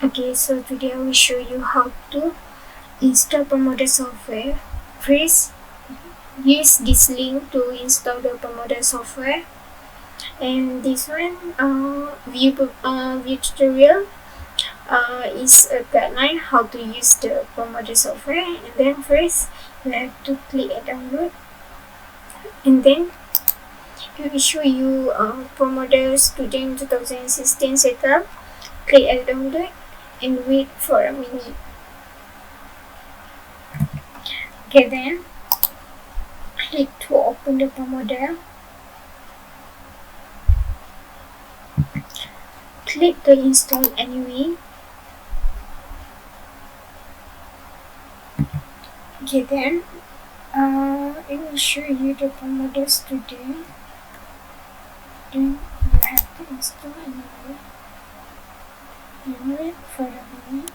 Okay, so today I will show you how to install Promodel software. Please use this link to install the Promodel software. And this one, view tutorial is a guideline how to use the Promodel software. And then first you have to click and download, and then it will show you Promodel Student 2016 setup. Click and download and wait for a minute. Okay, then click to open the Promodel. Click to install anyway. Okay, then it will show you the Promodel Student. Then you have to install anyway. And wait for a minute.